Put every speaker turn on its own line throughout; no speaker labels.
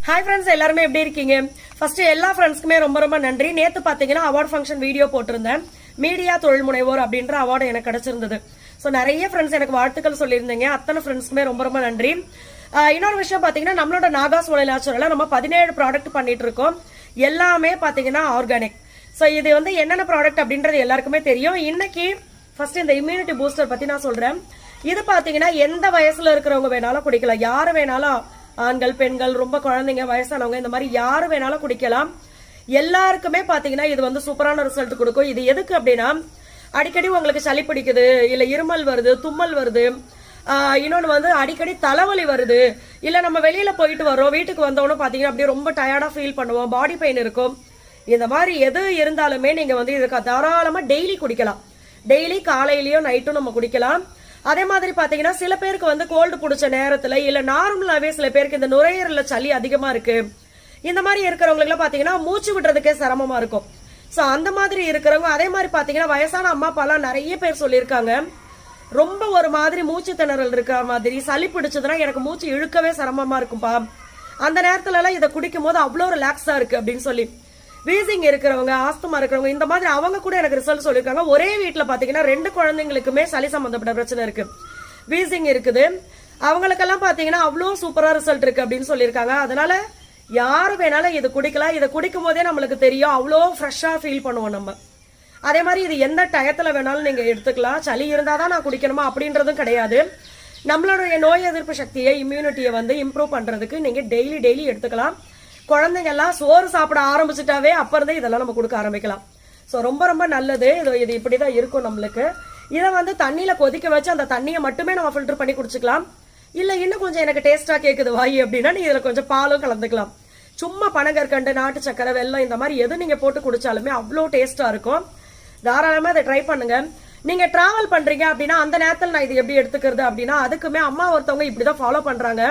Hi friends, எல்லாருமே எப்படி இருக்கீங்க? ஃபர்ஸ்ட் எல்லா ஃப்ரெண்ட்ஸ்க்குமே ரொம்ப ரொம்ப நன்றி. நேத்து பாத்தீங்கன்னா அவார்ட் ஃபங்க்ஷன் வீடியோ போட்டிருந்தேன். மீடியா தொழில் முனைவோர் அப்படின்ற அவார்டு எனக்கு கிடைச்சிருந்தது. ஸோ நிறைய ஃப்ரெண்ட்ஸ் எனக்கு வாழ்த்துக்கள் சொல்லியிருந்தீங்க. அத்தனை ஃப்ரெண்ட்ஸ்க்குமே ரொம்ப ரொம்ப நன்றி. இன்னொரு விஷயம் பாத்தீங்கன்னா, நம்மளோட நாகாஸ் ஒலை நேச்சுரல்ல நம்ம 17 ப்ராடக்ட் பண்ணிட்டு இருக்கோம். எல்லாமே பாத்தீங்கன்னா ஆர்கானிக். ஸோ இது வந்து என்னென்ன ப்ராடக்ட் அப்படின்றது எல்லாருக்குமே தெரியும். இன்னைக்கு ஃபர்ஸ்ட் இந்த இம்யூனிட்டி பூஸ்டர் பத்தி நான் சொல்றேன். இது பாத்தீங்கன்னா எந்த வயசுல இருக்கிறவங்க வேணாலும் குடிக்கலாம். யாரு வேணாலும், ஆண்கள், பெண்கள், ரொம்ப குழந்தைங்க, வயசானவங்க, இந்த மாதிரி யாரு வேணாலும் குடிக்கலாம். எல்லாருக்குமே பாத்தீங்கன்னா இது வந்து சூப்பரான ரிசல்ட் கொடுக்கும். இது எதுக்கு அப்படின்னா, அடிக்கடி உங்களுக்கு சளி பிடிக்குது, இல்ல இருமல் வருது, தும்மல் வருது, இன்னொன்னு வந்து அடிக்கடி தலைவலி வருது, இல்ல நம்ம வெளியில போயிட்டு வரோம், வீட்டுக்கு வந்தோன்னு பாத்தீங்கன்னா அப்படியே ரொம்ப டயர்டா ஃபீல் பண்ணுவோம், பாடி பெயின் இருக்கும். இந்த மாதிரி எது இருந்தாலுமே நீங்க வந்து இதுக்கு தாராளமா டெய்லி குடிக்கலாம். டெய்லி காலையிலயும் நைட்டும் நம்ம குடிக்கலாம். அதே மாதிரி பாத்தீங்கன்னா சில பேருக்கு வந்து கோல்டு பிடிச்ச நேரத்துல, இல்ல நார்மலாவே சில பேருக்கு இந்த நுரையீரல்ல சளி அதிகமா இருக்கு, இந்த மாதிரி இருக்கிறவங்களுக்கு பாத்தீங்கன்னா மூச்சு விடுறதுக்கே சிரமமா இருக்கும். சோ அந்த மாதிரி இருக்கிறவங்க, அதே மாதிரி பாத்தீங்கன்னா வயசான அம்மா அப்பாலாம் நிறைய பேர் சொல்லியிருக்காங்க, ரொம்ப ஒரு மாதிரி மூச்சு திணறல் இருக்க மாதிரி, சளி பிடிச்சதுன்னா எனக்கு மூச்சு இழுக்கவே சிரமமா இருக்கும்பா, அந்த நேரத்துல எல்லாம் இதை குடிக்கும் போது அவ்வளோ ரிலாக்ஸா இருக்கு அப்படின்னு சொல்லி, வீசிங் இருக்கிறவங்க, ஆஸ்துமா இருக்கிறவங்க, இந்த மாதிரி அவங்க கூட எனக்கு ரிசல்ட் சொல்லியிருக்காங்க. ஒரே வீட்டுல பாத்தீங்கன்னா 2 குழந்தைங்களுக்குமே சளி சம்பந்தப்பட்ட பிரச்சனை இருக்கு, வீசிங் இருக்குது. அவங்களுக்கெல்லாம் பாத்தீங்கன்னா அவ்வளோ சூப்பரா ரிசல்ட் இருக்கு அப்படின்னு சொல்லியிருக்காங்க. அதனால யாரு வேணாலும் இது குடிக்கலாம். இதை குடிக்கும் போதே நம்மளுக்கு தெரியும், அவ்வளோ ஃப்ரெஷ்ஷா ஃபீல் பண்ணுவோம் நம்ம. அதே மாதிரி இது எந்த டயத்துல வேணாலும் நீங்க எடுத்துக்கலாம். சளி இருந்தாதான் நான் குடிக்கணுமா அப்படின்றதும் கிடையாது. நம்மளுடைய நோய் எதிர்ப்பு சக்தியை, இம்யூனிட்டியை வந்து இம்ப்ரூவ் பண்றதுக்கு நீங்க டெய்லி எடுத்துக்கலாம். குழந்தைங்க எல்லாம் சோறு சாப்பிட ஆரம்பிச்சுட்டாவே அப்ப இருந்தே இதெல்லாம் நம்ம கொடுக்க ஆரம்பிக்கலாம். ஸோ ரொம்ப ரொம்ப நல்லது. இது இப்படிதான் இருக்கும் நம்மளுக்கு. இதை வந்து தண்ணியில கொதிக்க வச்சு அந்த தண்ணியை மட்டுமே நம்ம ஃபில்டர் பண்ணி குடிச்சுக்கலாம். இல்ல இன்னும் கொஞ்சம் எனக்கு டேஸ்டா கேக்குது வாய் அப்படின்னா நீ இதுல கொஞ்சம் பாலும் கலந்துக்கலாம். சும்மா பனங்கற்கண்டு, நாட்டு சக்கரை, வெல்லம், இந்த மாதிரி எது நீங்க போட்டு குடிச்சாலுமே அவ்வளோ டேஸ்டா இருக்கும். தாராளமா அதை ட்ரை பண்ணுங்க. நீங்க டிராவல் பண்றீங்க அப்படின்னா அந்த நேரத்தில் நான் இது எப்படி எடுத்துக்கிறது அப்படின்னா, அதுக்குமே அம்மா ஒருத்தவங்க இப்படிதான் ஃபாலோ பண்றாங்க.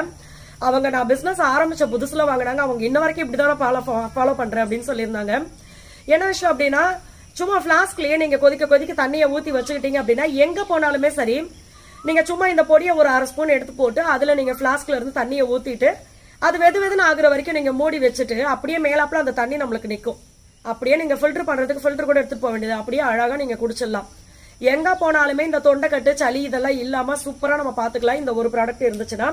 அவங்க நான் பிசினஸ் ஆரம்பிச்ச புதுசுல வாங்கினாங்க, அவங்க இன்ன வரைக்கும் இப்படிதான் ஃபாலோ பண்றேன் அப்படின்னு சொல்லியிருந்தாங்க. என்ன விஷயம் அப்படின்னா, சும்மா பிளாஸ்க்லயே நீங்க கொதிக்க தண்ணியை ஊத்தி வச்சுக்கிட்டீங்க அப்படின்னா எங்க போனாலுமே சரி, நீங்க சும்மா இந்த பொடியை ஒரு 1/2 ஸ்பூன் எடுத்து போட்டு அதுல நீங்க பிளாஸ்க்ல இருந்து தண்ணியை ஊத்திட்டு அது வெதுன்னு ஆகுற வரைக்கும் நீங்க மூடி வச்சுட்டு அப்படியே மேலாப்புல அந்த தண்ணி நம்மளுக்கு நிற்கும். அப்படியே நீங்க ஃபில்டர் பண்றதுக்கு ஃபில்டர் கூட எடுத்துட்டு போக வேண்டியது, அப்படியே அழகா நீங்க குடிச்சிடலாம். எங்க போனாலுமே இந்த தொண்டைக்கட்டு, சளி இதெல்லாம் இல்லாம சூப்பரா நம்ம பாத்துக்கலாம் இந்த ஒரு ப்ராடக்ட் இருந்துச்சுன்னா.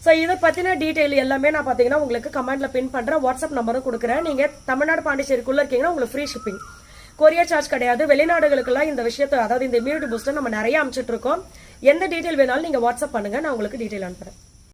ஸோ இதை பத்தின டீடைல் எல்லாமே நான் பாத்தீங்கன்னா உங்களுக்கு கமெண்ட்ல பின் பண்றேன். வாட்ஸ்அப் நம்பரும் கொடுக்குறேன். நீங்க தமிழ்நாடு பாண்டிச்சேரிக்குள்ள இருக்கீங்கன்னா உங்களுக்கு ஃப்ரீ ஷிப்பிங், கொரியர் சார்ஜ் கிடையாது. வெளிநாடுகளுக்கெல்லாம் இந்த விஷயத்தை, அதாவது இந்த இம்யூனிட்டி பூஸ்டர் நம்ம நிறைய அனுப்பிச்சிட்டு இருக்கோம். எந்த டீடைல் வேணாலும் நீங்க வாட்ஸ்அப் பண்ணுங்க, நான் உங்களுக்கு டீடைல் அனுப்புறேன்.